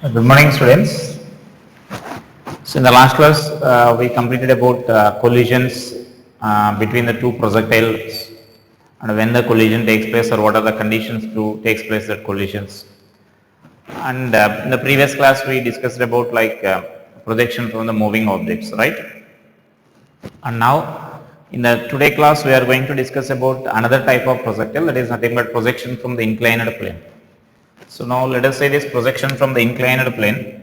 Good morning, students. So, in the last class, we completed about collisions between the two projectiles and when the collision takes place or what are the conditions to takes place that collisions. And in the previous class, we discussed about projection from the moving objects, right? And now, in the today class, we are going to discuss about another type of projectile, that is nothing but projection from the inclined plane. So now let us say this projection from the inclined plane.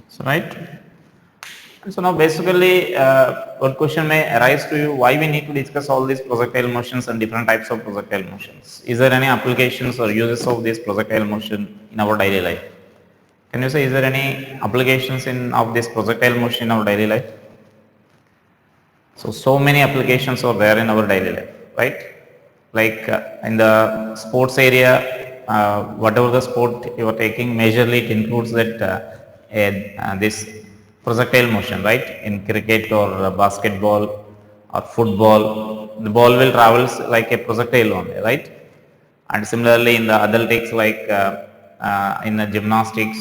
So right. So now basically one question may arise to you, why we need to discuss all these projectile motions and different types of projectile motions. Is there any applications or uses of this projectile motion in our daily life? Can you say, is there any applications of this projectile motion in our daily life? So many applications are there in our daily life, right? Like in the sports area, whatever the sport you are taking, majorly it includes that this projectile motion, right? In cricket or basketball or football, the ball will travels like a projectile only, right? And similarly in the athletics, like in the gymnastics,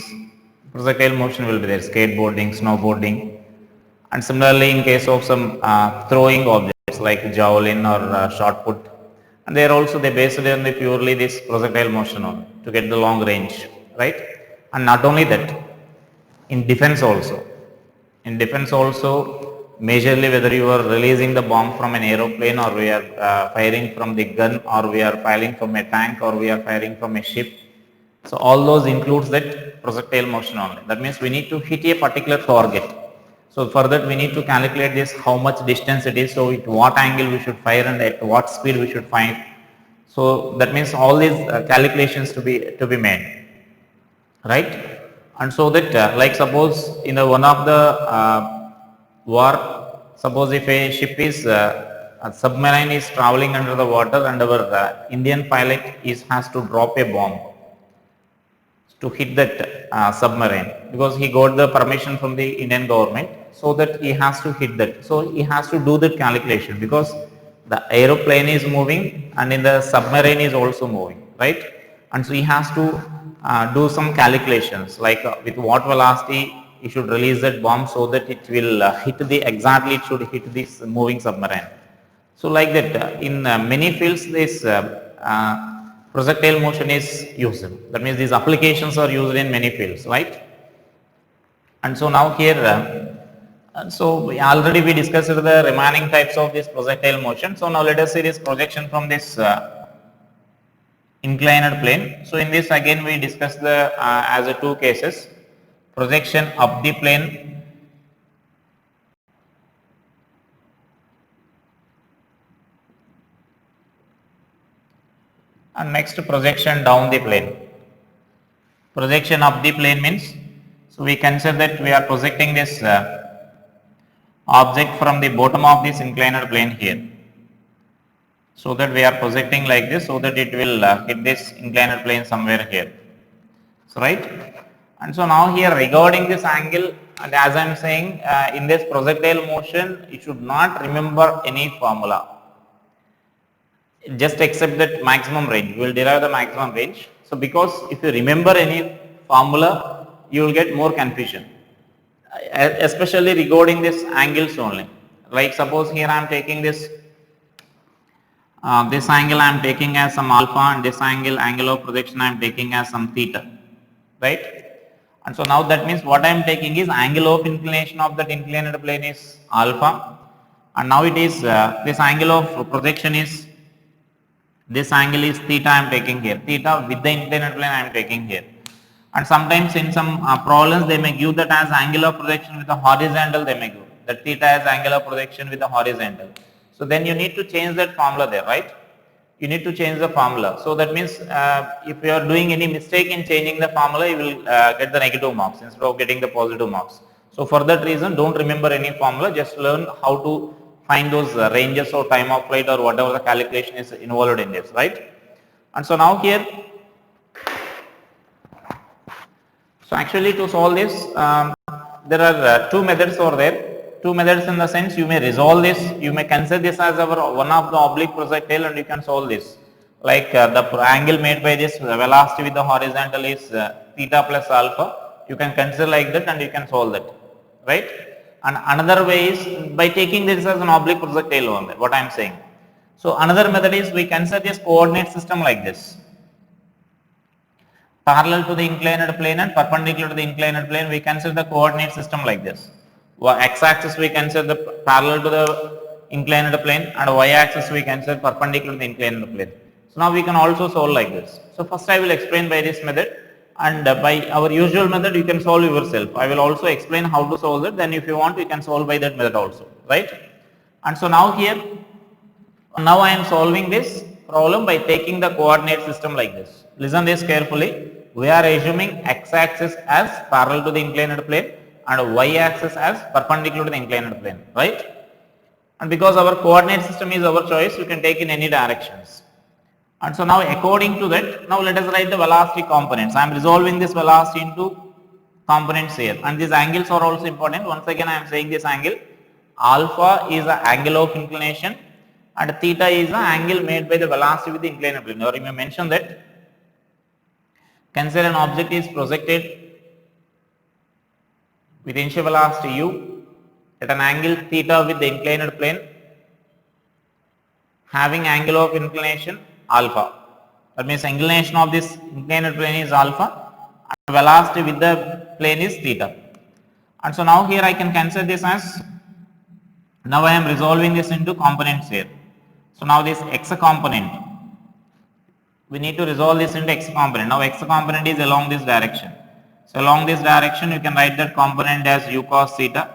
projectile motion will be there, skateboarding, snowboarding. And similarly in case of some throwing objects like javelin or shot put, and they are also they based on the purely this projectile motion on to get the long range, right? And not only that, in defense also, majorly whether you are releasing the bomb from an aeroplane or we are firing from the gun or we are firing from a tank or we are firing from a ship, so all those includes that projectile motion only. That means we need to hit a particular target. So for that we need to calculate this, how much distance it is, so at what angle we should fire and at what speed we should fire. So that means all these calculations to be made, right? And so that like suppose in the one of the war, suppose if a ship is a submarine is traveling under the water and our Indian pilot has to drop a bomb to hit that submarine, because he got the permission from the Indian government, so that he has to hit that. So he has to do that calculation because the aeroplane is moving and in the submarine is also moving, right? And so he has to do some calculations like with what velocity he should release that bomb so that it will hit the exactly it should hit this moving submarine. So like that in many fields this projectile motion is used. That means these applications are used in many fields, right? And so now here, already we discussed the remaining types of this projectile motion. So now let us see this projection from this inclined plane. So in this again we discussed the as a two cases, projection up the plane and next projection down the plane. Projection up the plane means, so we consider that we are projecting this object from the bottom of this inclined plane here. So that we are projecting like this, so that it will hit this inclined plane somewhere here. So right. And so now here regarding this angle, and as I am saying in this projectile motion, you should not remember any formula. Just accept that maximum range, you will derive the maximum range. So because if you remember any formula, you will get more confusion, especially regarding this angles only. Like suppose here I am taking this angle I am taking as some alpha, and this angle of projection I am taking as some theta, right? And so now that means what I am taking is angle of inclination of that inclined plane is alpha, and now it is this angle of projection is, this angle is theta I am taking here, theta with the inclined plane I am taking here. And sometimes in some problems they may give that as angle of projection with a horizontal, they may give that theta as angle of projection with a horizontal. So then you need to change that formula there, right? You need to change the formula. So that means if you are doing any mistake in changing the formula, you will get the negative marks instead of getting the positive marks. So for that reason, don't remember any formula, just learn how to find those ranges or time of flight or whatever the calculation is involved in this, right? And so now here So actually to solve this, there are two methods over there. Two methods in the sense you may resolve this, you may consider this as our one of the oblique projectile and you can solve this. Like the angle made by this velocity with the horizontal is theta plus alpha. You can consider like that and you can solve that, right? And another way is by taking this as an oblique projectile only, what I am saying. So another method is we consider this coordinate system like this. Parallel to the inclined plane and perpendicular to the inclined plane, we consider the coordinate system like this. X-axis we consider the parallel to the inclined plane and y-axis we consider perpendicular to the inclined plane. So now we can also solve like this. So first I will explain by this method, and by our usual method you can solve yourself. I will also explain how to solve it, then if you want you can solve by that method also, right? And so now here, now I am solving this problem by taking the coordinate system like this. Listen this carefully. We are assuming x-axis as parallel to the inclined plane and y-axis as perpendicular to the inclined plane, right? And because our coordinate system is our choice, you can take in any directions. And so now according to that, now let us write the velocity components. I am resolving this velocity into components here, and these angles are also important. Once again I am saying this angle alpha is the angle of inclination and theta is the angle made by the velocity with the inclined plane. Or you may mention that consider an object is projected with initial velocity u at an angle theta with the inclined plane having angle of inclination alpha. That means inclination of this inclined plane is alpha and velocity with the plane is theta. And so now here I can consider this as, now I am resolving this into components here. So now this x component, we need to resolve this into x component. Now x component is along this direction. So along this direction you can write that component as u cos theta,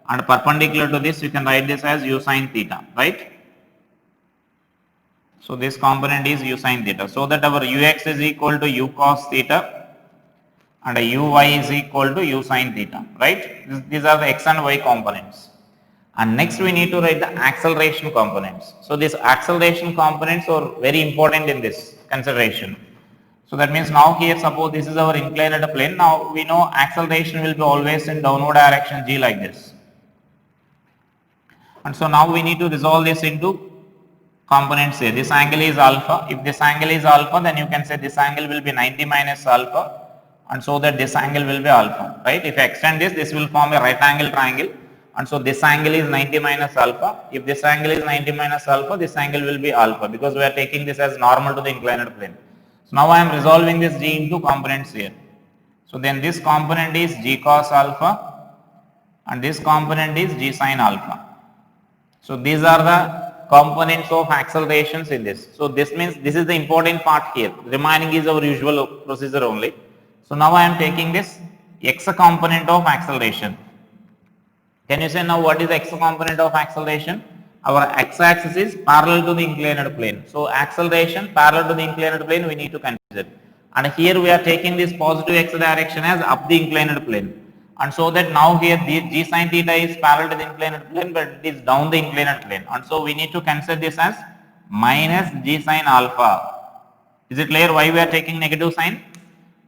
and perpendicular to this you can write this as u sin theta, right? So this component is u sin theta. So that our ux is equal to u cos theta and uy is equal to u sin theta, right? These are the x and y components. And next we need to write the acceleration components. So these acceleration components are very important in this consideration. So that means now here suppose this is our inclined plane. Now we know acceleration will be always in downward direction g like this. And so now we need to resolve this into components here. This angle is alpha. If this angle is alpha, then you can say this angle will be 90 minus alpha, and so that this angle will be alpha, right? If I extend this, this will form a right angle triangle, and so this angle is 90 minus alpha. If this angle is 90 minus alpha, this angle will be alpha, because we are taking this as normal to the inclined plane. So now I am resolving this g into components here. So then this component is g cos alpha and this component is g sin alpha. So these are the components of accelerations in this. So this means this is the important part here. Remaining is our usual procedure only. So now I am taking this x component of acceleration. Can you say now what is the x component of acceleration? Our x-axis is parallel to the inclined plane. So acceleration parallel to the inclined plane we need to consider. And here we are taking this positive x direction as up the inclined plane. And so that now here the g sin theta is parallel to the inclined plane, but it is down the inclined plane. And so we need to consider this as minus g sin alpha. Is it clear why we are taking negative sign?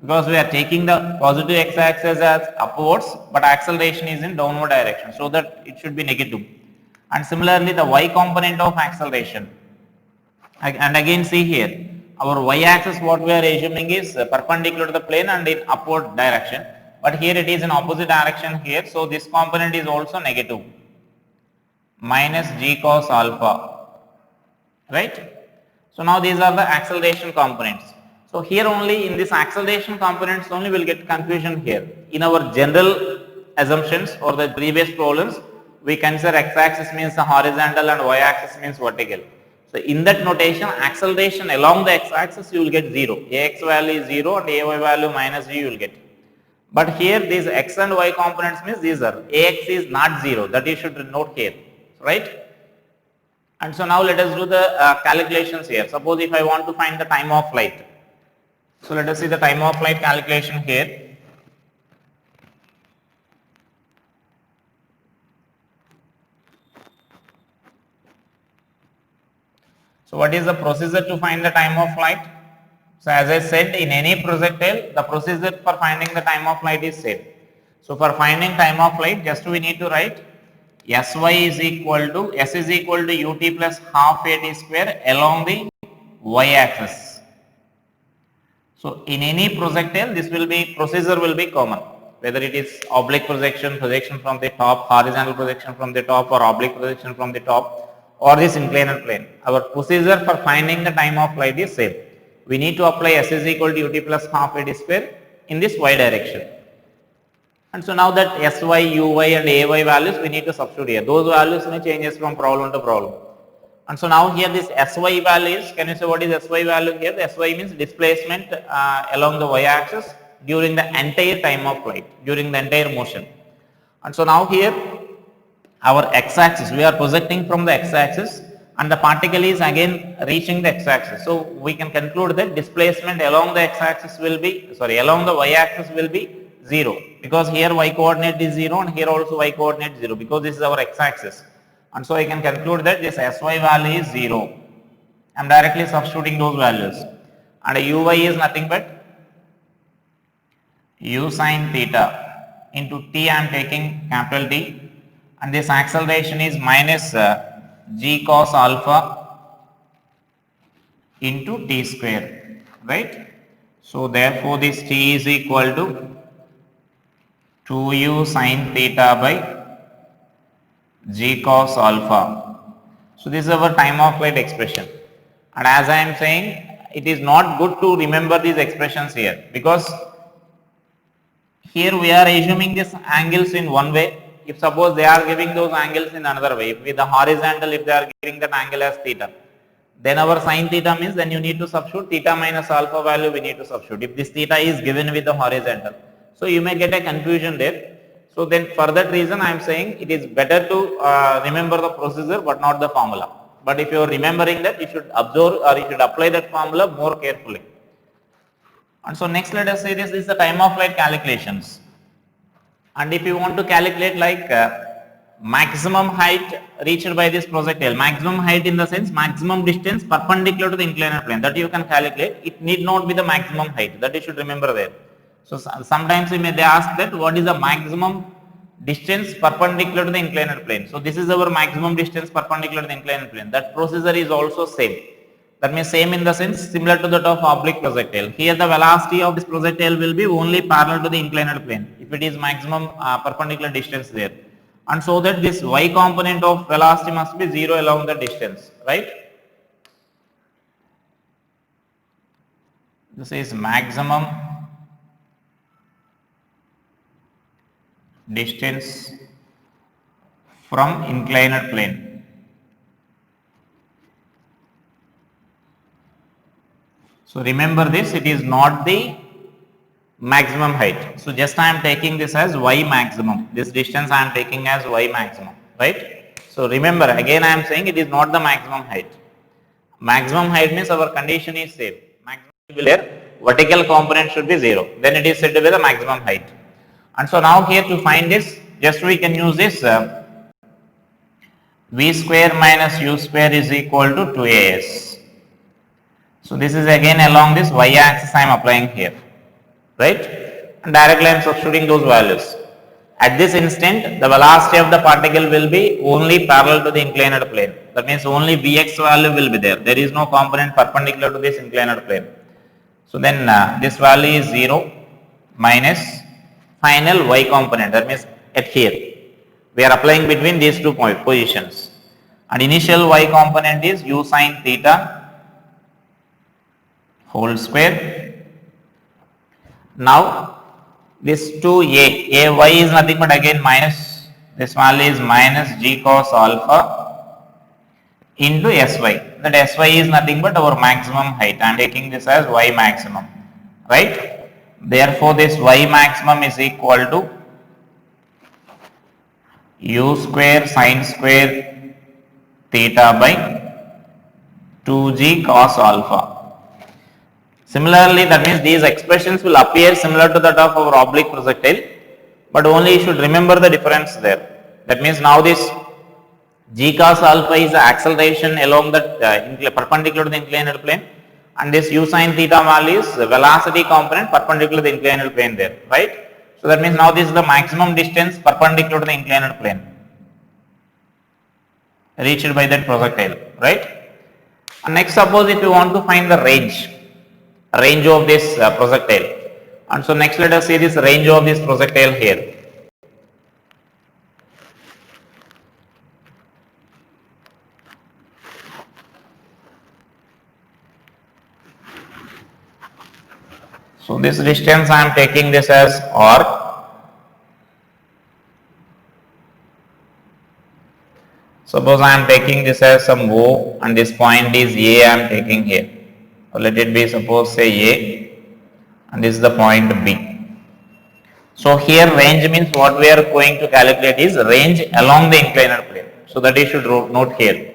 Because we are taking the positive x-axis as upwards, but acceleration is in downward direction, so that it should be negative. And similarly the y component of acceleration, and again see here our y-axis what we are assuming is perpendicular to the plane and in upward direction, but here it is in opposite direction here, so this component is also negative, minus g cos alpha, right? So now these are the acceleration components. So here only in this acceleration components only we will get confusion here. In our general assumptions or the previous problems, we consider x-axis means the horizontal and y-axis means vertical. So in that notation, acceleration along the x-axis you will get 0. Ax value is 0 and ay value minus g you will get. But here these x and y components means these are, ax is not 0, that you should note here, right? And so now let us do the calculations here. Suppose if I want to find the time of flight. So let us see the time of flight calculation here. So what is the procedure to find the time of flight? So as I said, in any projectile, the procedure for finding the time of flight is same. So for finding time of flight, just we need to write Sy is equal to, S is equal to ut plus half at square along the y axis. So in any projectile, this will be, procedure will be common, whether it is oblique projection, projection from the top, horizontal projection from the top, or oblique projection from the top, or this inclined plane. Our procedure for finding the time of flight is same. We need to apply S is equal to ut plus half at square in this y direction. And so now that Sy, Uy and Ay values we need to substitute here. Those values may changes from problem to problem. And so now here this Sy values, can you say what is Sy value here? The Sy means displacement along the y axis during the entire time of flight, during the entire motion. And so now here our x axis, we are projecting from the x axis and the particle is again reaching the x axis. So we can conclude that displacement along the x axis will be, along the y axis will be 0, because here y coordinate is 0 and here also y coordinate 0, because this is our x axis. And so I can conclude that this Sy value is 0. I am directly substituting those values. And Uy is nothing but u sin theta into t, I am taking capital T, and this acceleration is minus g cos alpha into t square, right? So therefore this t is equal to 2u sin theta by g cos alpha. So this is our time of flight expression. And as I am saying, it is not good to remember these expressions here, because here we are assuming these angles in one way. If suppose they are giving those angles in another way, with the horizontal, if they are giving that angle as theta, then our sin theta means then you need to substitute theta minus alpha value we need to substitute if this theta is given with the horizontal. So you may get a confusion there. So then for that reason I am saying it is better to remember the procedure but not the formula. But if you are remembering that, you should observe or you should apply that formula more carefully. And so next let us say this is the time of flight calculations. And if you want to calculate like maximum height reached by this projectile, maximum height in the sense maximum distance perpendicular to the inclined plane, that you can calculate. It need not be the maximum height, that you should remember there. So sometimes they ask that what is the maximum distance perpendicular to the inclined plane. So this is our maximum distance perpendicular to the inclined plane. That procedure is also same. That means same in the sense similar to that of oblique projectile. Here the velocity of this projectile will be only parallel to the inclined plane if it is maximum perpendicular distance there. And so that this y component of velocity must be 0 along the distance, right? This is maximum distance from inclined plane. So remember this, it is not the maximum height. So just I am taking this as y maximum. This distance I am taking as y maximum, right? So remember again I am saying it is not the maximum height. Maximum height means our condition is same. Maximum will there, vertical component should be 0. Then it is said to be the maximum height. And so now here to find this, just we can use this v square minus u square is equal to 2as. So this is again along this y axis I am applying here, right? And directly I am substituting those values. At this instant, the velocity of the particle will be only parallel to the inclined plane. That means only Vx value will be there. There is no component perpendicular to this inclined plane. So then this value is 0 minus final y component, that means at here. We are applying between these two positions. And initial y component is u sin theta whole square. Now this 2a, ay is nothing but again minus, this value is minus g cos alpha into sy. That sy is nothing but our maximum height. I am taking this as y maximum, right? Therefore this y maximum is equal to u square sin square theta by 2g cos alpha. Similarly, that means these expressions will appear similar to that of our oblique projectile, but only you should remember the difference there. That means now this g cos alpha is the acceleration along the perpendicular to the inclined plane, and this u sin theta value is the velocity component perpendicular to the inclined plane there, right? So that means now this is the maximum distance perpendicular to the inclined plane reached by that projectile, right? And next, suppose if you want to find the range of this projectile, and so next let us see this range of this projectile here. So this distance I am taking this as r. Suppose I am taking this as some O and this point is A I am taking here. So let it be, suppose say A and this is the point B. So here range means what we are going to calculate is range along the inclined plane. So that you should note here.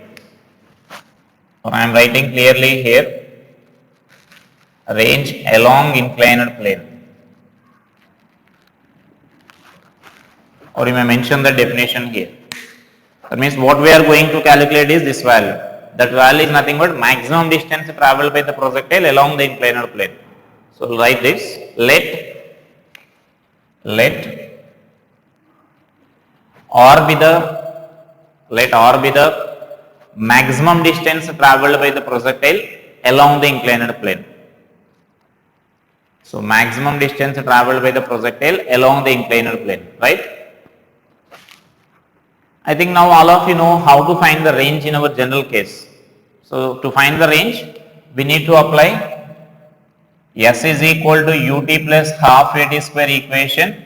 So I am writing clearly here range along inclined plane, or you may mention the definition here. That means what we are going to calculate is this value. That value is nothing but maximum distance travelled by the projectile along the inclined plane. So write this, let r be the maximum distance travelled by the projectile along the inclined plane. So maximum distance travelled by the projectile along the inclined plane, right? I think now all of you know how to find the range in our general case. So to find the range, we need to apply S is equal to ut plus half at square equation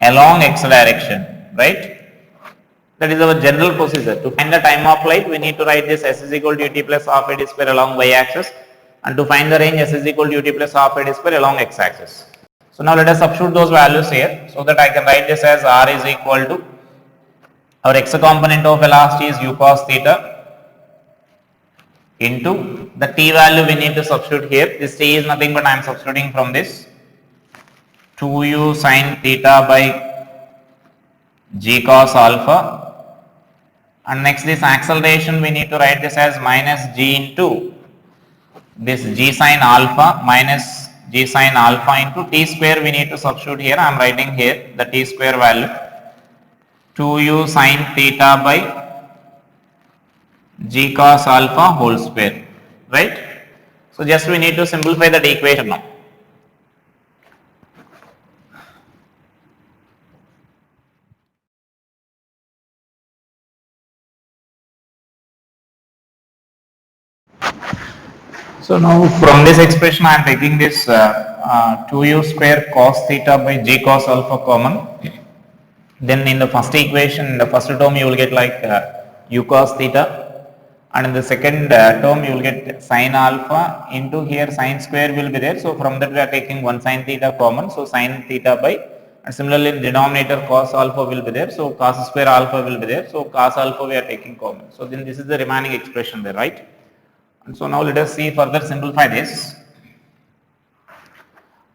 along x direction, right? That is our general procedure. To find the time of flight, we need to write this S is equal to ut plus half at square along y axis, and to find the range S is equal to ut plus half at square along x axis. So now let us substitute those values here so that I can write this as r is equal to our x component of velocity is u cos theta into the t value we need to substitute here. This t is nothing but I am substituting from this 2u sin theta by g cos alpha, and next this acceleration we need to write this as minus g into this g sin alpha minus g sin alpha into t square we need to substitute here. I am writing here the t square value 2u sin theta by g cos alpha whole square, right? So just we need to simplify that equation now. So now from this expression I am taking this 2u square cos theta by g cos alpha common. Then in the first equation, in the first term you will get like u cos theta, and in the second term you will get sin alpha into here sin square will be there. So from that we are taking 1 sin theta common. So sin theta by, and similarly in denominator cos alpha will be there. So cos square alpha will be there. So cos alpha we are taking common. So then this is the remaining expression there, right? And so now let us see further simplify this.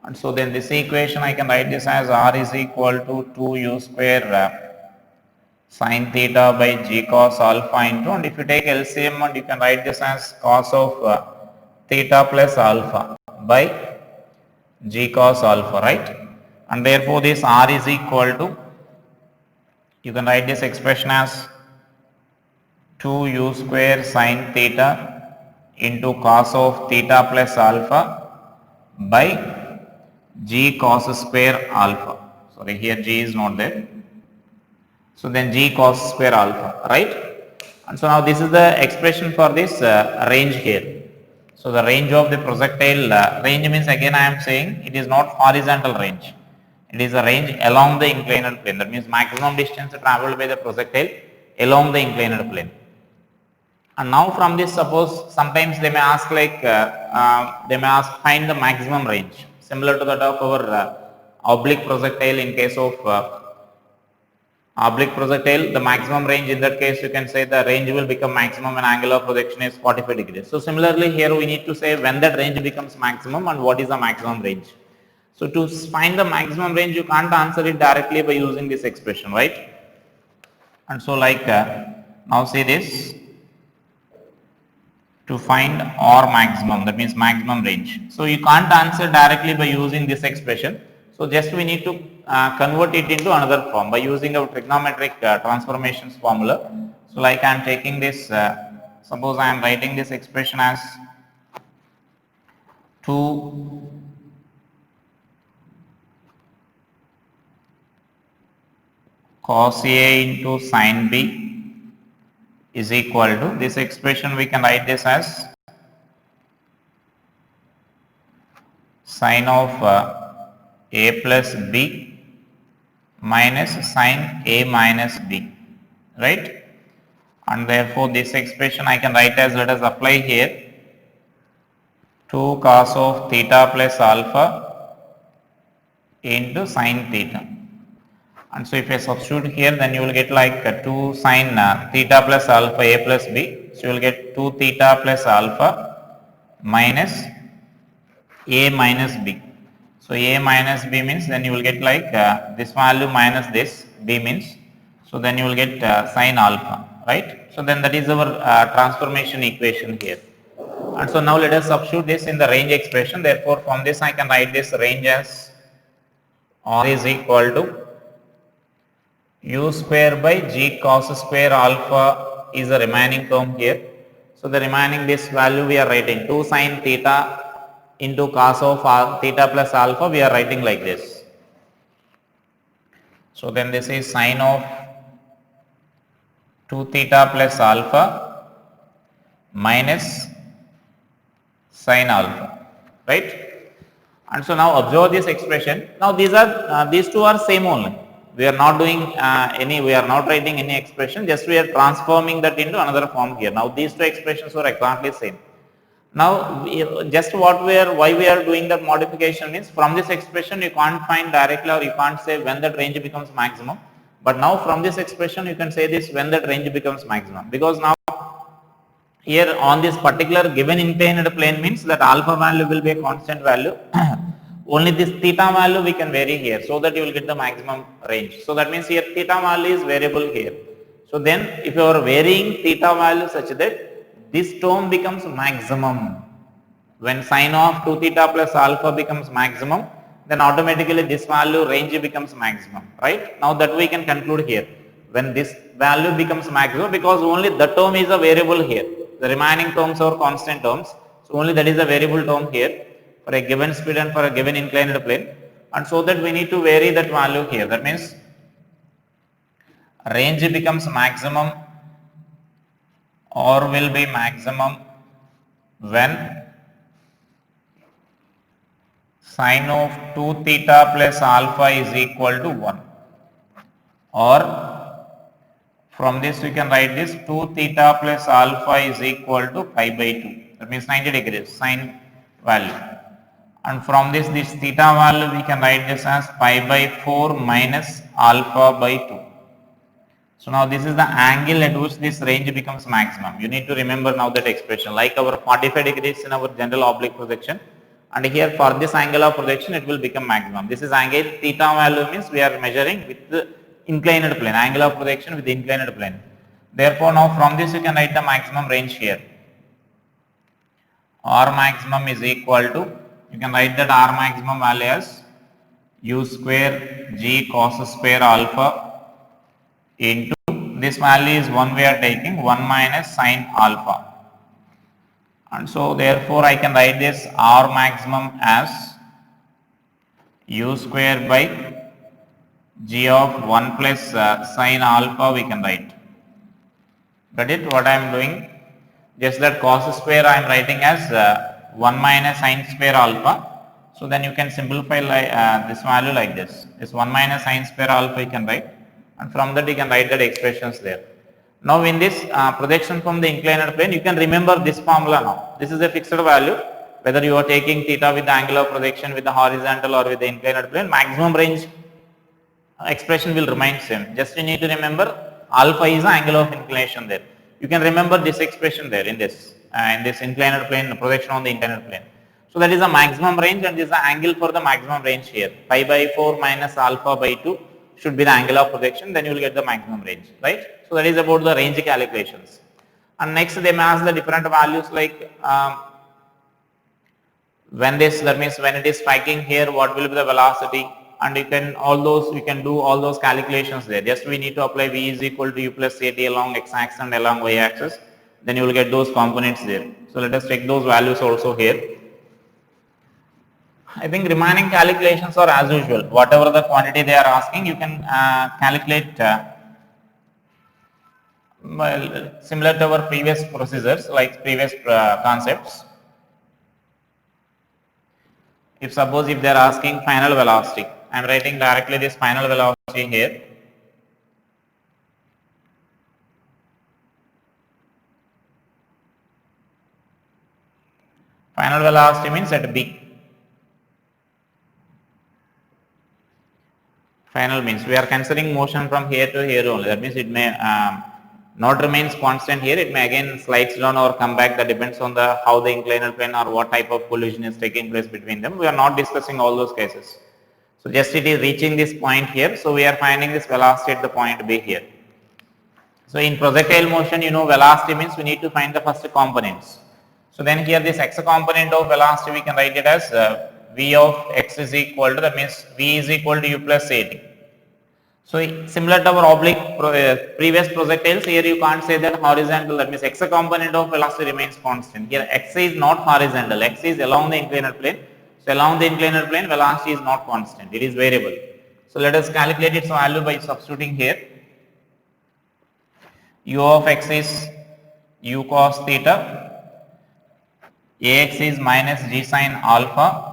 And so then this equation I can write this as r is equal to 2u square sin theta by g cos alpha into, and if you take LCM and you can write this as cos of theta plus alpha by g cos alpha, right? And therefore this r is equal to, you can write this expression as 2u square sin theta into cos of theta plus alpha by g cos square alpha. Sorry, here g is not there. So then g cos square alpha, right? And so now this is the expression for this range here. So the range of the projectile, range means again I am saying it is not horizontal range. It is a range along the inclined plane. That means maximum distance travelled by the projectile along the inclined plane. And now from this, suppose sometimes they may ask like, find the maximum range, similar to that of our oblique projectile. In case of oblique projectile, the maximum range in that case you can say the range will become maximum when angle of projection is 45 degrees. So similarly here we need to say when that range becomes maximum and what is the maximum range. So to find the maximum range you can't answer it directly by using this expression, right? And so like now see this to find R maximum, that means maximum range. So you can't answer directly by using this expression. So just we need to convert it into another form by using our trigonometric transformations formula. So like I am taking this, suppose I am writing this expression as 2 cos A into sin B is equal to, this expression we can write this as sin of A plus B minus sin A minus B, right? And therefore this expression I can write as, let us apply here, 2 cos of theta plus alpha into sin theta. And so if I substitute here, then you will get like 2 sin theta plus alpha A plus B. So you will get 2 theta plus alpha minus A minus B. So A minus B means, then you will get like this value minus this B means, so then you will get sin alpha, right? So then that is our transformation equation here. And so now let us substitute this in the range expression. Therefore from this I can write this range as R is equal to U square by G cos square alpha is the remaining term here. So the remaining this value we are writing 2 sin theta into cos of theta plus alpha, we are writing like this. So then this is sin of 2 theta plus alpha minus sin alpha, right? And so now observe this expression. Now these two are same only. We are not doing we are not writing any expression, just we are transforming that into another form here. Now these two expressions are exactly same. Now just why we are doing that modification means, from this expression you can't find directly, or you can't say when that range becomes maximum. But now from this expression you can say this when that range becomes maximum, because now here on this particular given inclined plane means that alpha value will be a constant value. Only this theta value we can vary here, so that you will get the maximum range. So that means here theta value is variable here. So then if you are varying theta value such that this term becomes maximum, when sin of 2 theta plus alpha becomes maximum, then automatically this value range becomes maximum, right? Now that we can conclude here, when this value becomes maximum, because only the term is a variable here, the remaining terms are constant terms, so only that is a variable term here for a given speed and for a given inclined plane, and so that we need to vary that value here. That means range becomes maximum or will be maximum when sin of 2 theta plus alpha is equal to 1, or from this we can write this 2 theta plus alpha is equal to pi by 2, that means 90 degrees sin value. And from this theta value we can write this as pi by 4 minus alpha by 2. So now this is the angle at which this range becomes maximum. You need to remember now that expression, like our 45 degrees in our general oblique projection, and here for this angle of projection it will become maximum. This is angle theta value means we are measuring with the inclined plane, angle of projection with the inclined plane. Therefore now from this you can write the maximum range here. R maximum is equal to, you can write that R maximum value as U square G cos square alpha into, this value is 1 we are taking, 1 minus sin alpha. And so therefore I can write this R maximum as U square by G of 1 plus sin alpha we can write. Got it? What I am doing? Just that cos square I am writing as 1 minus sin square alpha. So then you can simplify like, this value like this. This 1 minus sin square alpha you can write, and from that you can write that expressions there. Now in this projection from the inclined plane, you can remember this formula now. This is a fixed value, whether you are taking theta with the angle of projection with the horizontal or with the inclined plane, maximum range expression will remain same. Just you need to remember alpha is the angle of inclination there. You can remember this expression there in this inclined plane, projection on the inclined plane. So that is the maximum range, and this is the angle for the maximum range here. Pi by 4 minus alpha by 2 should be the angle of projection, then you will get the maximum range, right? So that is about the range calculations. And next they may ask the different values like when this, that means when it is striking here, what will be the velocity, and you can do all those calculations there. Just we need to apply V is equal to U plus AT along X axis and along Y axis, then you will get those components there. So let us check those values also here. I think remaining calculations are as usual. Whatever the quantity they are asking, you can calculate well, similar to our previous procedures, like previous concepts. If suppose if they are asking final velocity, I am writing directly this final velocity here. Final velocity means at B. Final means we are considering motion from here to here only. That means it may not remains constant here. It may again slides down or come back. That depends on the how the inclined plane or what type of collision is taking place between them. We are not discussing all those cases. So just it is reaching this point here. So we are finding this velocity at the point B here. So in projectile motion, you know, velocity means we need to find the first components. So then here this x component of velocity, we can write it as v of x is equal to, that means v is equal to u plus at. So similar to our previous projectiles, here you can't say that horizontal, that means x component of velocity remains constant. Here x is not horizontal, x is along the inclined plane. So along the inclined plane, velocity is not constant, it is variable. So let us calculate its value by substituting here. U of x is u cos theta, ax is minus g sin alpha.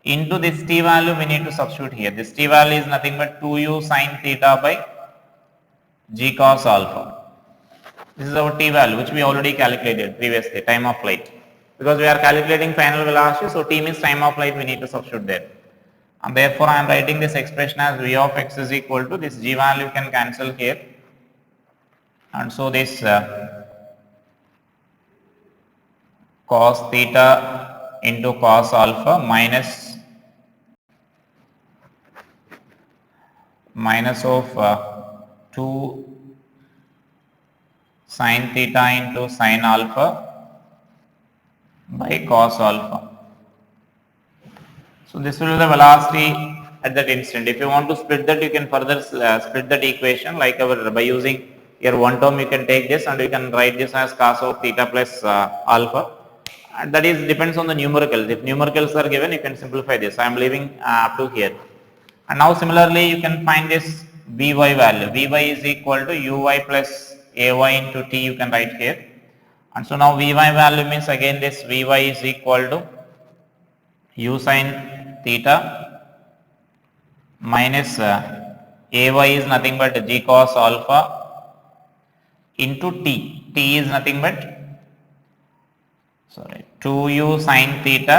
Into this t value we need to substitute here. This t value is nothing but 2u sin theta by g cos alpha. This is our t value which we already calculated previously, time of flight. Because we are calculating final velocity, so t means time of flight, we need to substitute there. And therefore I am writing this expression as v of x is equal to, this g value can cancel here. And so this cos theta into cos alpha minus of 2 sin theta into sin alpha by cos alpha. So this will be the velocity at that instant. If you want to split that, you can further split that equation like by using here one term, you can take this and you can write this as cos of theta plus alpha. And that is depends on the numericals. If numericals are given, you can simplify this. I am leaving up to here. And now similarly, you can find this Vy value. Vy is equal to uy plus ay into t, you can write here. And so now Vy value means again this Vy is equal to u sin theta minus ay is nothing but g cos alpha into t. T is nothing but 2u sin theta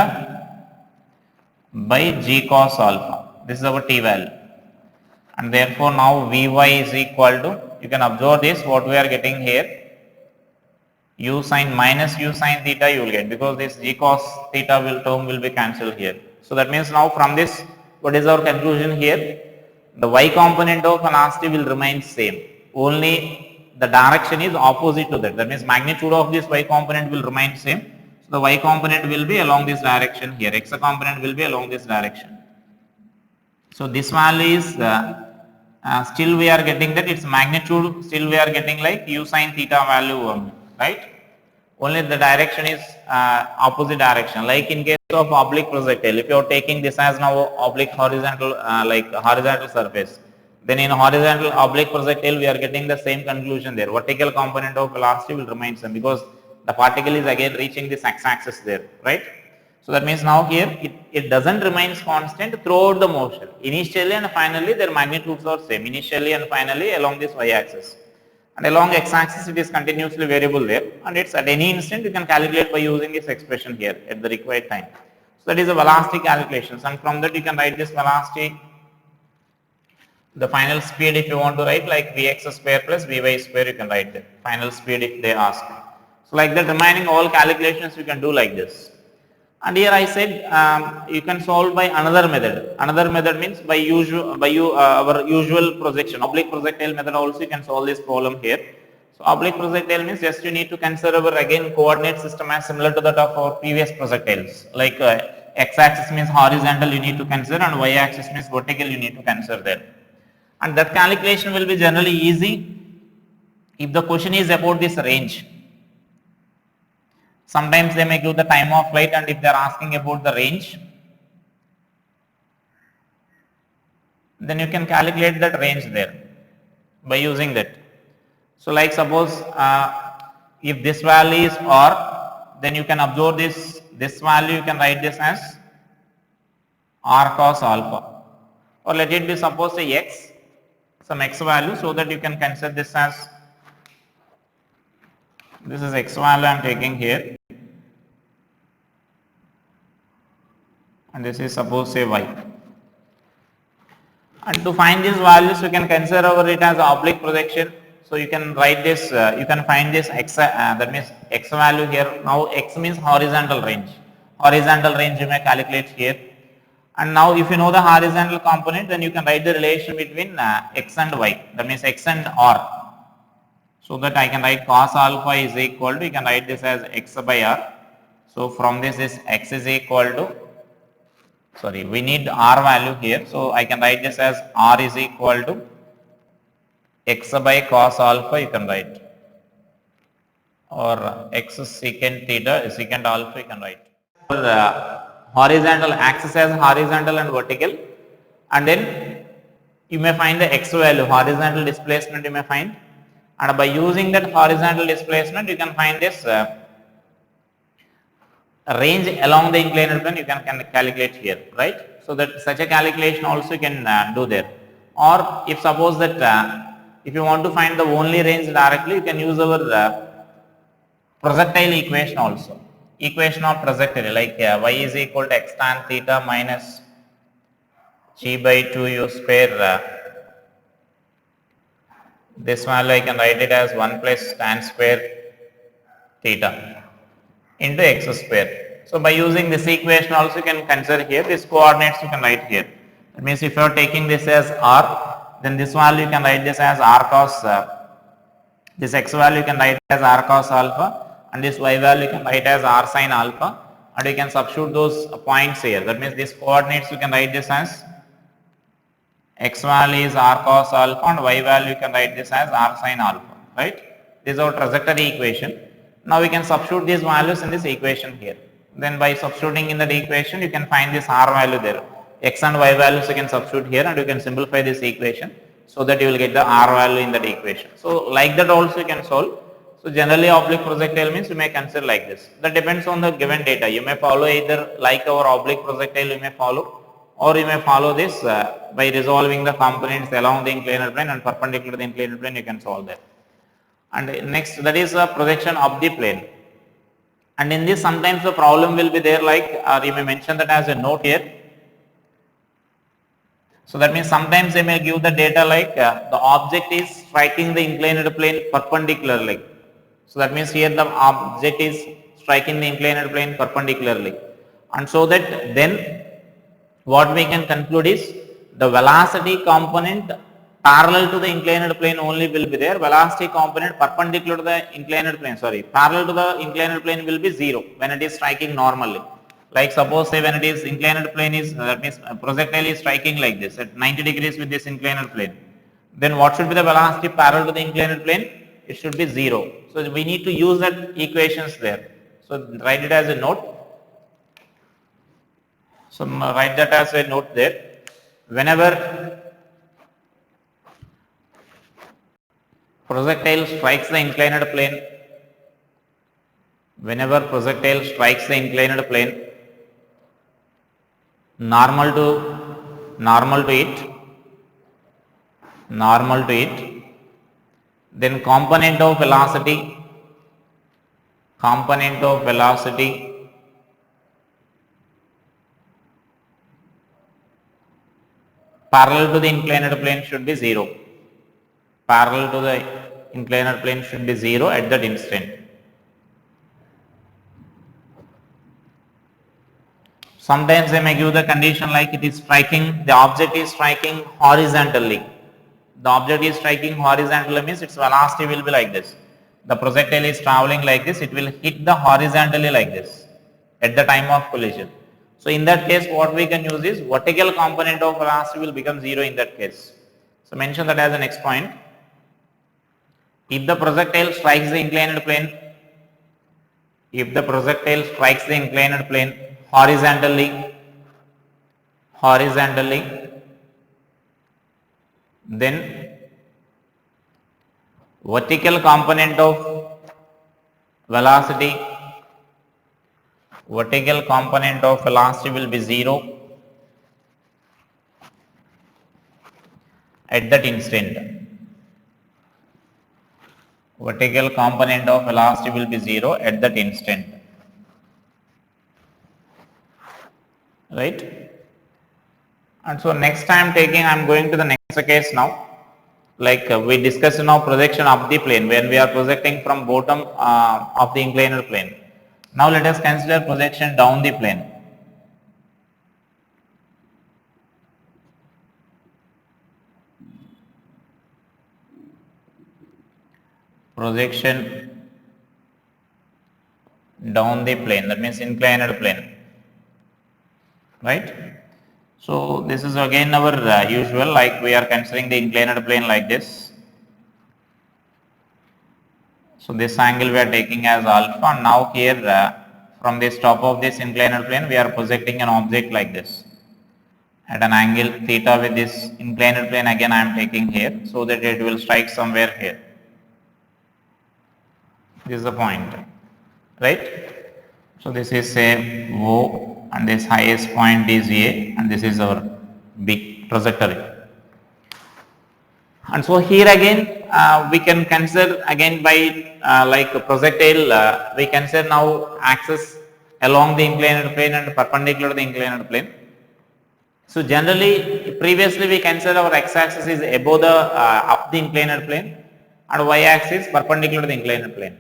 by g cos alpha. This is our t value. And therefore now Vy is equal to, you can observe this, what we are getting here, u sin minus u sin theta you will get, because this g cos theta term will be cancelled here. So that means now from this, what is our conclusion here? The y component of velocity will remain same. Only the direction is opposite to that. That means magnitude of this y component will remain same. So the y component will be along this direction here. X component will be along this direction. So this value is still we are getting that its magnitude, still we are getting like u sin theta value, right? Only the direction is opposite direction. Like in case of oblique projectile, if you are taking this as now oblique horizontal, like horizontal surface, then in horizontal oblique projectile we are getting the same conclusion there. Vertical component of velocity will remain same because the particle is again reaching this x-axis there, right? So that means now here it doesn't remain constant throughout the motion. Initially and finally their magnitudes are same. Initially and finally along this y-axis. And along x-axis it is continuously variable there, and it's at any instant you can calculate by using this expression here at the required time. So that is the velocity calculations, and from that you can write this velocity, the final speed if you want to write like vx square plus vy square, you can write the final speed if they ask. So like that remaining all calculations you can do like this. And here I said you can solve by another method. Another method means by our usual projection, oblique projectile method also you can solve this problem here. So oblique projectile means just you need to consider our again coordinate system as similar to that of our previous projectiles. Like x-axis means horizontal you need to consider and y-axis means vertical you need to consider there. And that calculation will be generally easy if the question is about this range. Sometimes they may give the time of flight, and if they are asking about the range, then you can calculate that range there by using that. So like suppose if this value is r, then you can observe this value, you can write this as r cos alpha, or let it be suppose say x, some x value, so that you can consider this as, this is x value I am taking here, and this is suppose say y. And to find these values you can consider over it as oblique projection. So you can write this, you can find this x, that means x value here. Now x means horizontal range. Horizontal range you may calculate here. And now if you know the horizontal component, then you can write the relation between x and y, that means x and r. So that I can write cos alpha is equal to, you can write this as x by r. So from this x is equal to, sorry, we need r value here. So I can write this as r is equal to x by cos alpha, you can write, or x secant theta secant alpha you can write. For horizontal axis as horizontal and vertical, and then you may find the x value, horizontal displacement you may find, and by using that horizontal displacement you can find this range along the inclined plane you can calculate here, right? So that such a calculation also you can do there. Or if suppose that if you want to find the only range directly, you can use our projectile equation also. Equation of projectile, like y is equal to x tan theta minus g by 2 u square. This value I can write it as 1 plus tan square theta into x square. So by using this equation also you can consider here, this coordinates you can write here. That means if you are taking this as r, then this value you can write this as r cos, this x value you can write as r cos alpha, and this y value you can write as r sin alpha, and you can substitute those points here. That means these coordinates you can write this as x value is r cos alpha and y value you can write this as r sin alpha, right? This is our trajectory equation. Now we can substitute these values in this equation here. Then by substituting in that equation you can find this r value there. X and y values you can substitute here, and you can simplify this equation so that you will get the r value in that equation. So like that also you can solve. So generally oblique projectile means you may consider like this. That depends on the given data. You may follow either like our oblique projectile you may follow, or you may follow this by resolving the components along the inclined plane and perpendicular to the inclined plane you can solve that. And next, that is a projection of the plane. And in this sometimes the problem will be there, like you may mention that as a note here. So that means sometimes they may give the data like the object is striking the inclined plane perpendicularly. So that means here the object is striking the inclined plane perpendicularly. And so that then what we can conclude is the velocity component parallel to the inclined plane only will be there. Velocity component perpendicular to the inclined plane, parallel to the inclined plane will be 0 when it is striking normally. Like suppose say when it is inclined plane is, that means projectile is striking like this at 90 degrees with this inclined plane. Then what should be the velocity parallel to the inclined plane? It should be 0. So we need to use that equations there. So write it as a note. So write that as a note there. Whenever projectile strikes the inclined plane, normal to it, then component of velocity parallel to the inclined plane should be 0. Parallel to the inclined plane should be 0 at that instant. Sometimes they may give the condition like it is striking, the object is striking horizontally. The object is striking horizontally means its velocity will be like this. the projectile is traveling like this, it will hit the horizontally like this at the time of collision. So in that case, what we can use is vertical component of velocity will become 0 in that case. So mention that as the next point. If the projectile strikes the inclined plane, horizontally, then vertical component of velocity will be 0 at that instant. Vertical component of velocity will be 0 at that instant. Right? And so next time I am going to the next case now. Like we discussed now projection of the plane when we are projecting from bottom of the inclined plane. Now let us consider projection down the plane. Projection down the plane, that means inclined plane, right? So this is again our usual, like we are considering the inclined plane like this. So this angle we are taking as alpha, and now here from this top of this inclined plane we are projecting an object like this at an angle theta with this inclined plane. Again I am taking here so that it will strike somewhere here. This is the point, right? So this is say O, and this highest point is A, and this is our B trajectory. And so here again we can consider again by like projectile, we consider now axis along the inclined plane and perpendicular to the inclined plane. So generally previously we consider our x-axis is above the up the inclined plane and y-axis perpendicular to the inclined plane.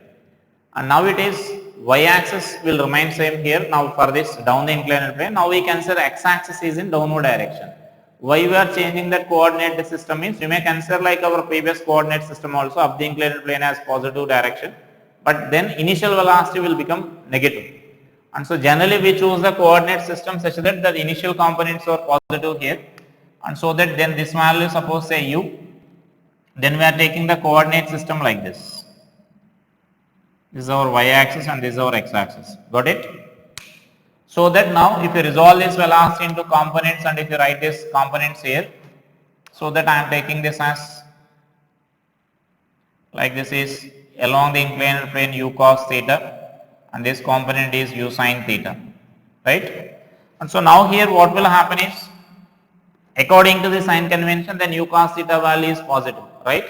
And now it is y-axis will remain same here. Now for this down the inclined plane, now we consider x-axis is in downward direction. Why we are changing that coordinate system means you may consider like our previous coordinate system also up the inclined plane as positive direction, but then initial velocity will become negative. And so generally we choose the coordinate system such that the initial components are positive here, and so that then this value suppose say u, then we are taking the coordinate system like this. This is our y-axis and this is our x-axis. Got it? So that now if you resolve this velocity into components and if you write this components here, so that I am taking this as like this is along the inclined plane u cos theta and this component is u sin theta, right? And so now here what will happen is according to the sign convention then u cos theta value is positive, right?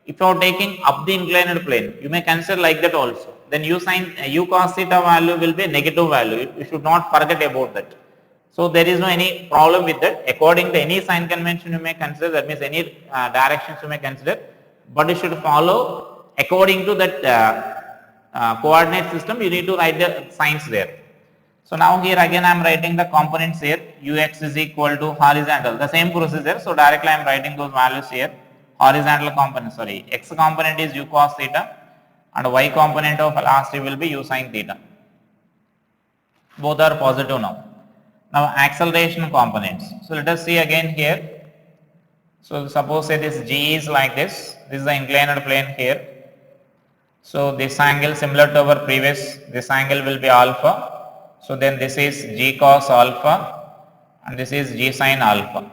If you are taking up the inclined plane, you may consider like that also. Then u cos theta value will be a negative value. You should not forget about that. So there is no any problem with that. According to any sign convention you may consider, that means any directions you may consider, but you should follow according to that coordinate system. You need to write the signs there. So now here again I am writing the components here. Ux is equal to horizontal, the same procedure. So directly I am writing those values here. Horizontal component, x component is u cos theta and y component of velocity will be u sin theta. Both are positive now. Now acceleration components. So let us see again here. So suppose say this g is like this. This is the inclined plane here. So this angle similar to our previous, this angle will be alpha. So then this is g cos alpha and this is g sin alpha.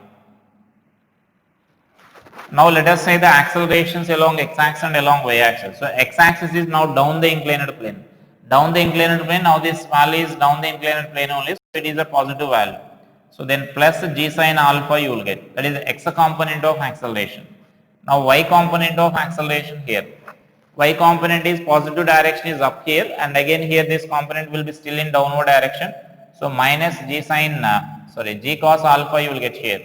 Now let us say the accelerations along x-axis and along y-axis. So x-axis is now down the inclined plane. Down the inclined plane, now this value is down the inclined plane only, so it is a positive value. So then plus g sin alpha you will get, that is x component of acceleration. Now y component of acceleration here. Y component is positive direction is up here, and again here this component will be still in downward direction. So minus g cos alpha you will get here.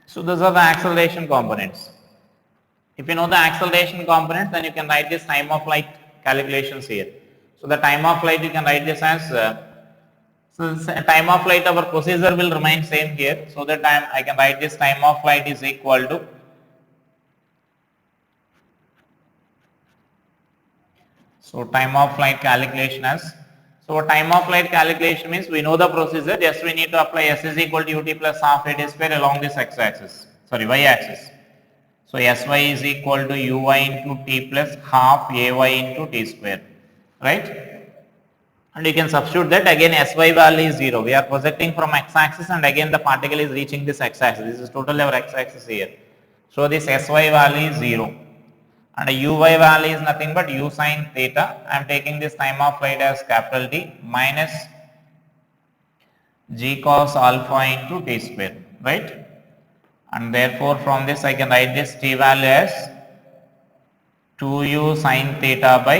So those are the acceleration components. If you know the acceleration components, then you can write this time of flight calculations here. So the time of flight you can write this as time of flight, our procedure will remain same here. So that I can write this time of flight is equal to So time of flight calculation as, so time of flight calculation means we know the procedure, just we need to apply S is equal to ut plus half a t square along this x axis, sorry y axis. So Sy is equal to uy into t plus half ay into t square, right? And you can substitute that, again Sy value is 0. We are projecting from x axis and again the particle is reaching this x axis. This is total our x axis here. So this Sy value is 0. And uy value is nothing but u sin theta. I am taking this time of flight as capital T minus g cos alpha into t square, right? And therefore from this I can write this t value as 2u sin theta by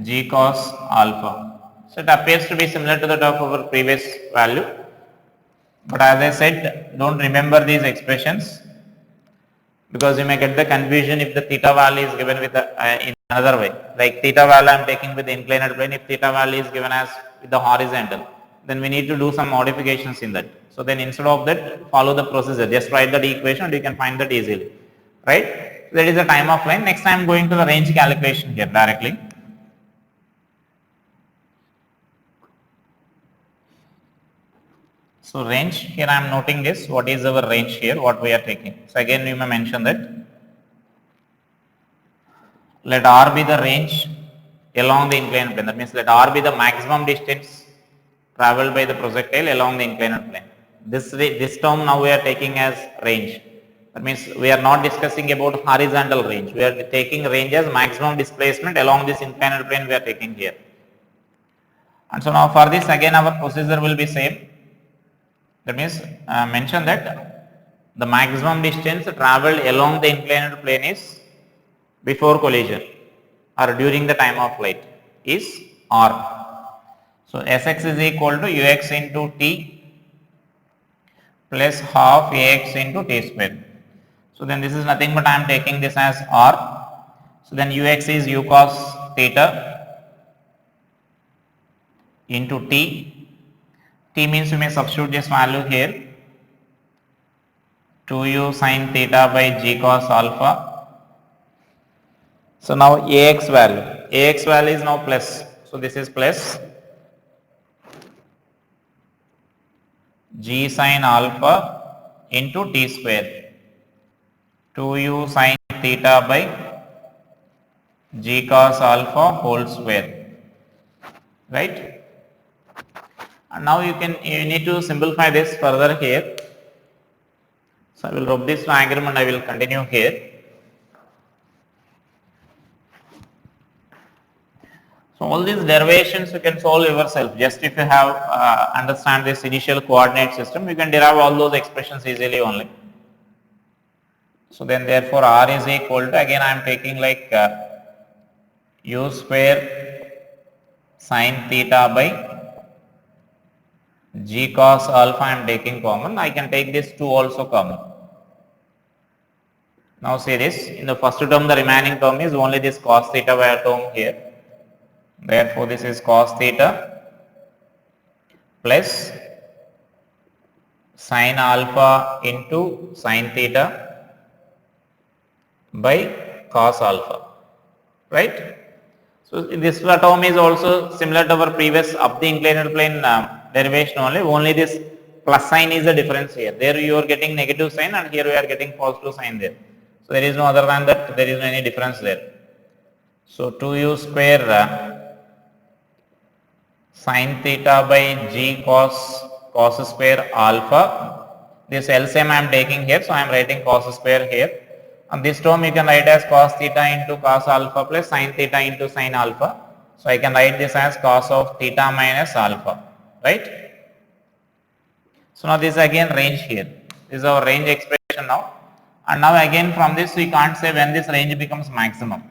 g cos alpha. So it appears to be similar to that of our previous value. But as I said, don't remember these expressions, because you may get the confusion if the theta value is given with in another way. Like theta value I am taking with the inclined plane, if theta value is given as with the horizontal, then we need to do some modifications in that. So then instead of that, follow the procedure, just write that equation and you can find that easily, right? That is the time of flight. Next I am going to the range calculation here directly. So range, here I am noting this, what is our range here, what we are taking. So again you may mention that, let r be the range along the inclined plane. That means let r be the maximum distance traveled by the projectile along the inclined plane. This term now we are taking as range. That means we are not discussing about horizontal range. We are taking range as maximum displacement along this inclined plane we are taking here. And so now for this again our procedure will be same. That means mention that the maximum distance traveled along the inclined plane is before collision or during the time of flight is r. So Sx is equal to ux into t plus half ax into t square. So then this is nothing but I am taking this as r. So then ux is u cos theta into t. T means you may substitute this value here, 2u sin theta by g cos alpha. So now ax value is now plus. So this is plus g sin alpha into t square, 2u sin theta by g cos alpha whole square, right? And now you need to simplify this further here. So I will rub this diagram and I will continue here. So all these derivations you can solve yourself. Just if you have understand this initial coordinate system, you can derive all those expressions easily only. So then therefore r is equal to, again I am taking like u square sin theta by g cos alpha I am taking common. I can take this 2 also common. Now see this, in the first term the remaining term is only this cos theta by term here. Therefore this is cos theta plus sin alpha into sin theta by cos alpha, right? So this term is also similar to our previous up the inclined plane derivation only this plus sign is the difference here. There you are getting negative sign and here we are getting positive sign there. So there is no other than that, there is no any difference there. So 2u square sin theta by g cos square alpha. This LCM I am taking here, so I am writing cos square here. And this term you can write as cos theta into cos alpha plus sin theta into sin alpha. So I can write this as cos of theta minus alpha, right? So now this is again range here. This is our range expression now. And now again from this we can't say when this range becomes maximum,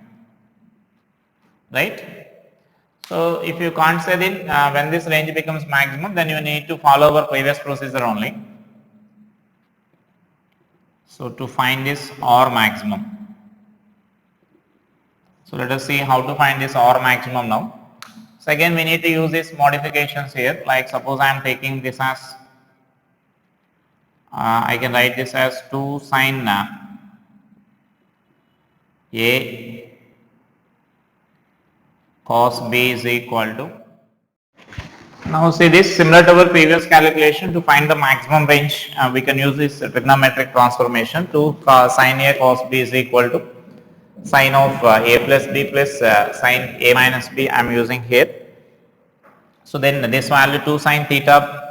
right? So if you can't say then when this range becomes maximum, then you need to follow our previous procedure only. So to find this R maximum. So let us see how to find this R maximum now. So again we need to use these modifications here, like suppose I am taking this as I can write this as 2 sin A cos B is equal to, now see this similar to our previous calculation. To find the maximum range, we can use this trigonometric transformation to sin A cos B is equal to sin of A plus B plus sin A minus B I am using here. So then this value 2 sin theta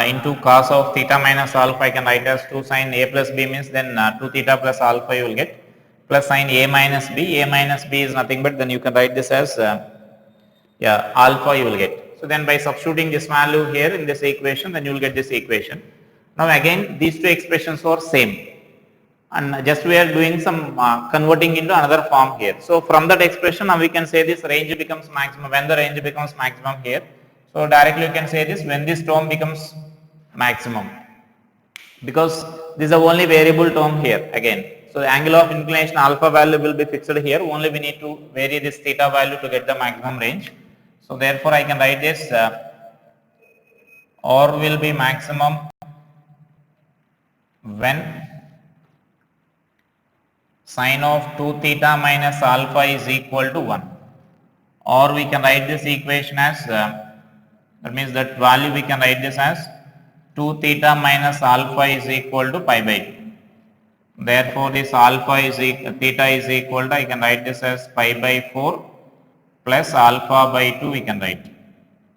into cos of theta minus alpha I can write as 2 sin A plus B, means then 2 theta plus alpha you will get, plus sin A minus B. A minus B is nothing but then you can write this as alpha you will get. So then by substituting this value here in this equation, then you will get this equation. Now again these two expressions are same, and just we are doing some converting into another form here. So from that expression now we can say this range becomes maximum when the range becomes maximum here. So directly you can say this when this term becomes maximum, because this is the only variable term here again. So the angle of inclination alpha value will be fixed here, only we need to vary this theta value to get the maximum range. So therefore I can write this R will be maximum when sin of 2 theta minus alpha is equal to 1, or we can write this equation as that means that value we can write this as 2 theta minus alpha is equal to pi by 2. Therefore this alpha is theta is equal to, I can write this as pi by 4 plus alpha by 2 we can write,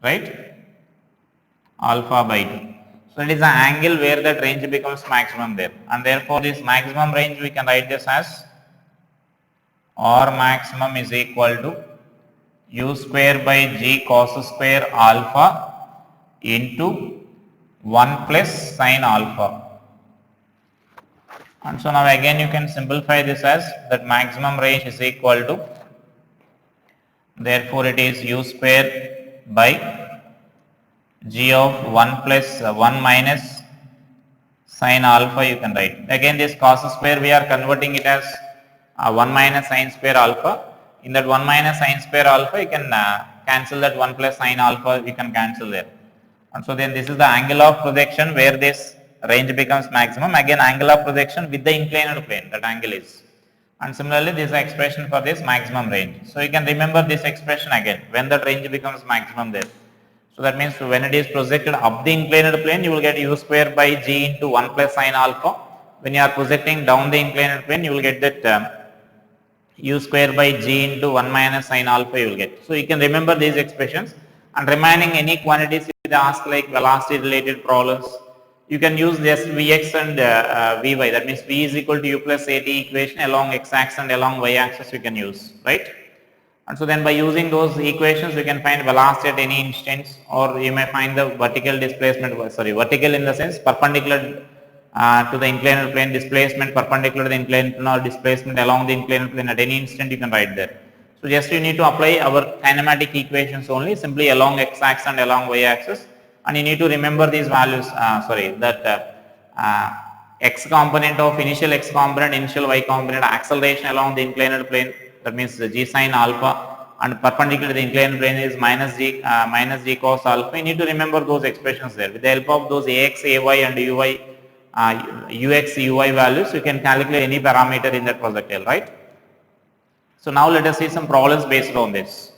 right, alpha by 2. So it is the angle where that range becomes maximum there, and therefore this maximum range we can write this as R maximum is equal to u square by g cos square alpha into 1 plus sin alpha. And so now again you can simplify this as that maximum range is equal to, therefore it is u square by g of 1 plus 1 minus sin alpha you can write. Again this cos square we are converting it as 1 minus sin square alpha. In that 1 minus sin square alpha you can cancel that 1 plus sin alpha, you can cancel there. And so then this is the angle of projection where this range becomes maximum. Again angle of projection with the inclined plane, that angle is. And similarly this is the expression for this maximum range. So you can remember this expression again when that range becomes maximum there. So that means when it is projected up the inclined plane you will get u square by g into 1 plus sin alpha. When you are projecting down the inclined plane you will get that u square by g into 1 minus sin alpha you will get. So you can remember these expressions, and remaining any quantities if they ask like velocity related problems, you can use this Vx and Vy, that means V is equal to u plus At equation along x axis and along y axis you can use, right. And so then by using those equations you can find velocity at any instance, or you may find the vertical displacement, vertical in the sense perpendicular to the inclined plane displacement, perpendicular to the inclined plane, or displacement along the inclined plane at any instant you can write there. So just you need to apply our kinematic equations only, simply along x axis and along y axis, and you need to remember these values, x component of initial x component, initial y component, acceleration along the inclined plane, that means the g sin alpha, and perpendicular to the inclined plane is minus g cos alpha. You need to remember those expressions there. With the help of those ax, ay and uy, ux, uy values, you can calculate any parameter in that projectile, right. So now let us see some problems based on this.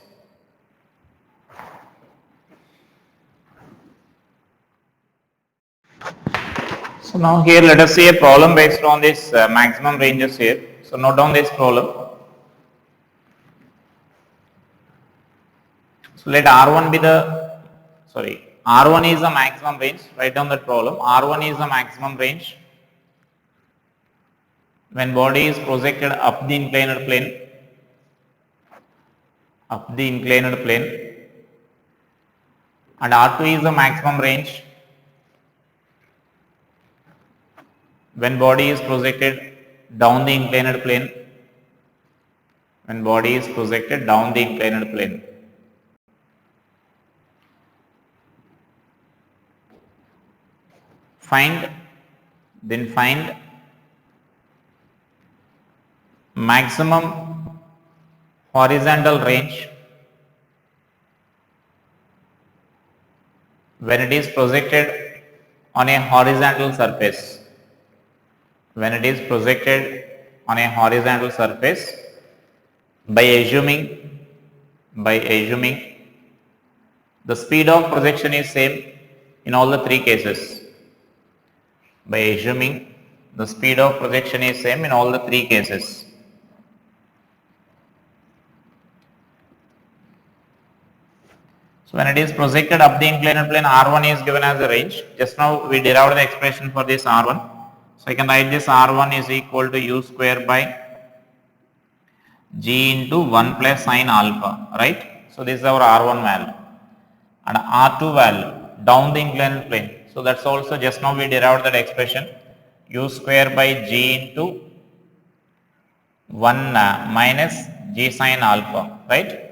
So now here let us see a problem based on this maximum ranges here. So note down this problem. So let R1 be the, R1 is the maximum range, write down that problem. R1 is the maximum range when body is projected up the inclined plane, and R2 is the maximum range when body is projected down the inclined plane, Find maximum horizontal range when it is projected on a horizontal surface. By assuming by assuming the speed of projection is same in all the three cases. By assuming the speed of projection is same in all the three cases. So when it is projected up the inclined plane, R1 is given as a range. Just now we derived the expression for this R1. So I can write this R1 is equal to U square by G into 1 plus sine alpha, right? So this is our R1 value. And R2 value down the inclined plane. So that's also just now we derived that expression U square by G into 1 minus G sine alpha, right?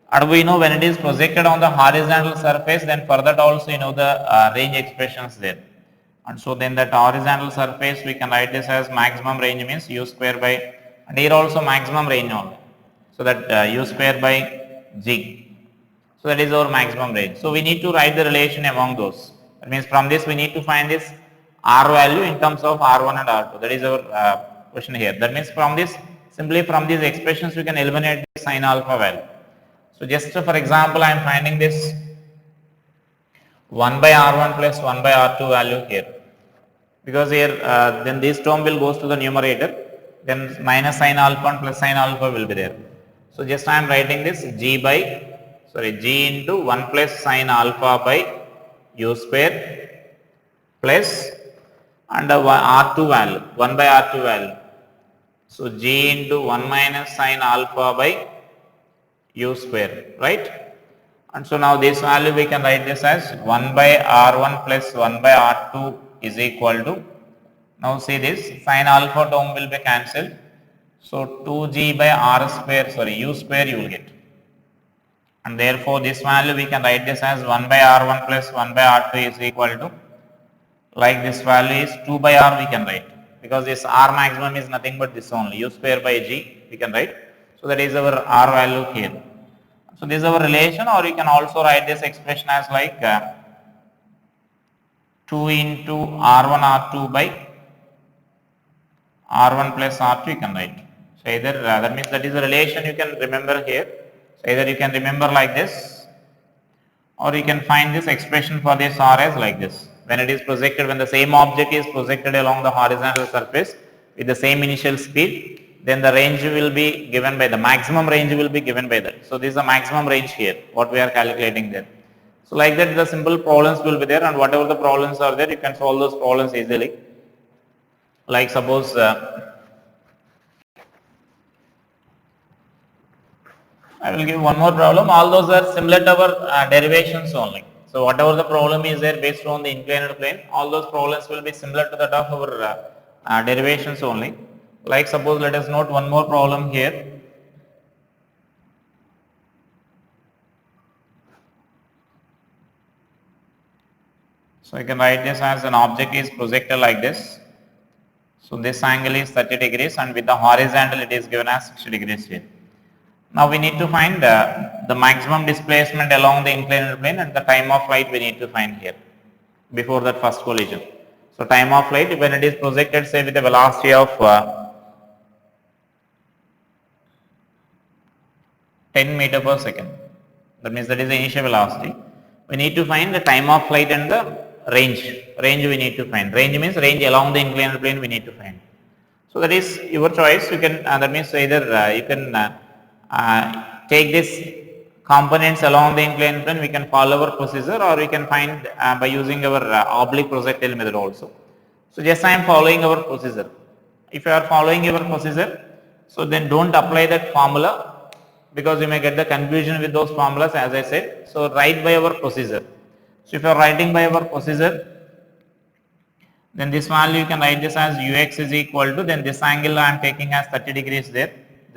And we know when it is projected on the horizontal surface, then further also you know the range expressions there. And so then that horizontal surface we can write this as maximum range means U square by, and here also maximum range only. So that U square by G. So that is our maximum range. So we need to write the relation among those. That means from this we need to find this R value in terms of R1 and R2. That is our question here. That means from this, simply from these expressions we can eliminate the sine alpha value. So just for example, I am finding this 1 by R1 plus 1 by R2 value here, because here then this term will goes to the numerator, then minus sine alpha and plus sine alpha will be there. So just I am writing this G into 1 plus sine alpha by U square plus and R2 value, 1 by R2 value. So G into 1 minus sine alpha by U square, right? And so now this value we can write this as 1 by R1 plus 1 by R2 is equal to, now see this sine alpha term will be cancelled. So 2G by R square, U square you will get. And therefore this value we can write this as 1 by R1 plus 1 by R2 is equal to, like this value is 2 by R we can write, because this R maximum is nothing but this only, U square by G we can write. So that is our R value here. So this is our relation, or you can also write this expression as like 2 into R1 R2 by R1 plus R2 you can write. So either that means that is a relation you can remember here. So either you can remember like this, or you can find this expression for this R as like this. When it is projected, when the same object is projected along the horizontal surface with the same initial speed, then the range will be given by the maximum range will be given by that. So this is the maximum range here, what we are calculating there. So like that the simple problems will be there, and whatever the problems are there, you can solve those problems easily. Like suppose I will give one more problem. All those are similar to our derivations only. So whatever the problem is there based on the inclined plane, all those problems will be similar to that of our derivations only. Like suppose let us note one more problem here. So I can write this as an object is projected like this. So this angle is 30 degrees, and with the horizontal it is given as 60 degrees here. Now we need to find the maximum displacement along the inclined plane, and the time of flight we need to find here before that first collision. So time of flight when it is projected, say with a velocity of 10 meter per second. That means that is the initial velocity. We need to find the time of flight and the range. Range we need to find. Range means range along the inclined plane we need to find. So that is your choice. You can that means either you can take this components along the inclined plane. We can follow our procedure, or we can find by using our oblique projectile method also. So just I am following our procedure. If you are following your procedure, so then don't apply that formula, because you may get the confusion with those formulas as I said. So write by our procedure. So if you are writing by our procedure, then this value you can write this as ux is equal to, then this angle I am taking as 30 degrees there.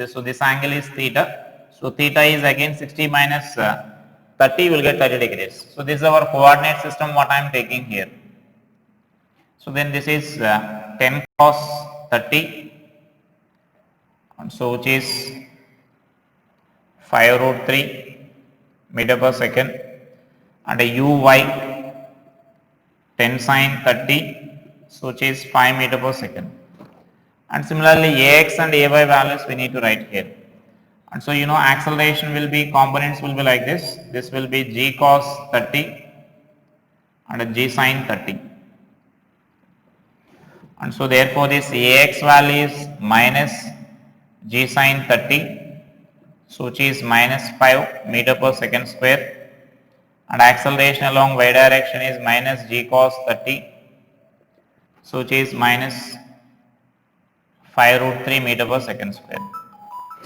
So this angle is theta. So theta is again 60 minus 30, you will get 30 degrees. So this is our coordinate system what I am taking here. So then this is 10 cos 30, and so which is 5 root 3 meter per second, and a uy 10 sin 30, so which is 5 meter per second. And similarly ax and ay values we need to write here. And so you know acceleration will be, components will be like this. This will be g cos 30 and a g sin 30. And so therefore this Ax value is minus g sin 30, so which is minus 5 meter per second square, and acceleration along y direction is minus g cos 30, so which is minus 5 root 3 meter per second square.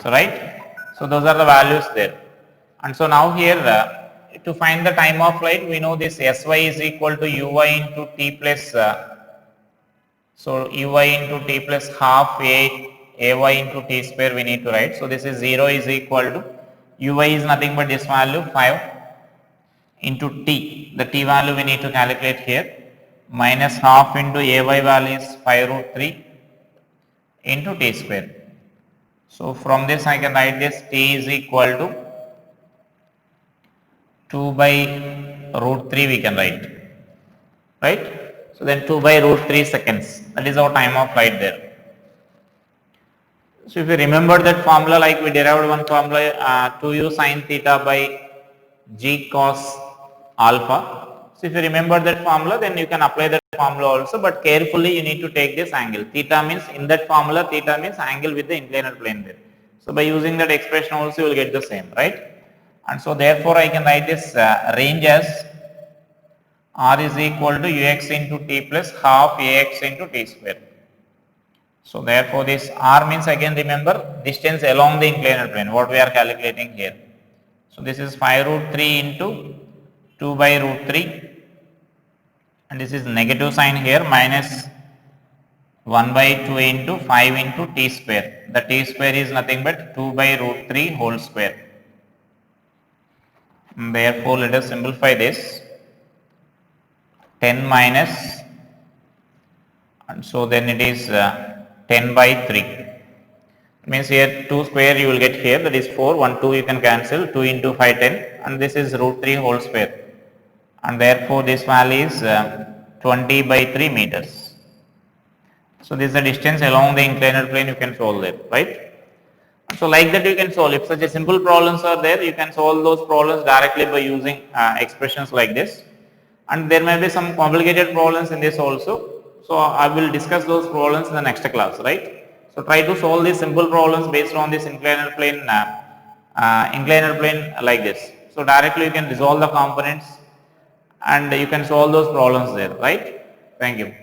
So right, so those are the values there. And so now here to find the time of flight, we know this Sy is equal to uy into t plus so uy into t plus half ay into t square we need to write. So this is 0 is equal to uy is nothing but this value 5 into t. The t value we need to calculate here, minus half into ay value is 5 root 3 into t square. So from this I can write this t is equal to 2 by root 3 we can write, right. So then 2 by root 3 seconds, that is our time of flight there. So if you remember that formula, like we derived one formula 2u sin theta by g cos alpha. So if you remember that formula, then you can apply that formula also, but carefully you need to take this angle. Theta means, in that formula, theta means angle with the inclined plane there. So by using that expression also you will get the same, right. And so therefore I can write this range as r is equal to ux into t plus half ax into t square. So therefore this r means, again remember, distance along the inclined plane, what we are calculating here. So this is 5 root 3 into 2 by root 3, and this is negative sign here, minus 1 by 2 into 5 into t square. The t square is nothing but 2 by root 3 whole square. And therefore let us simplify this. 10 minus, and so then it is 10 by 3. It means here 2 square you will get here, that is 4, 1 2 you can cancel, 2 into 5 10, and this is root 3 whole square, and therefore this value is 20 by 3 meters. So this is the distance along the inclined plane you can solve there, right. So like that you can solve. If such a simple problems are there, you can solve those problems directly by using expressions like this. And there may be some complicated problems in this also. So I will discuss those problems in the next class, right. So try to solve these simple problems based on this inclined plane like this. So directly you can resolve the components and you can solve those problems there, right. Thank you.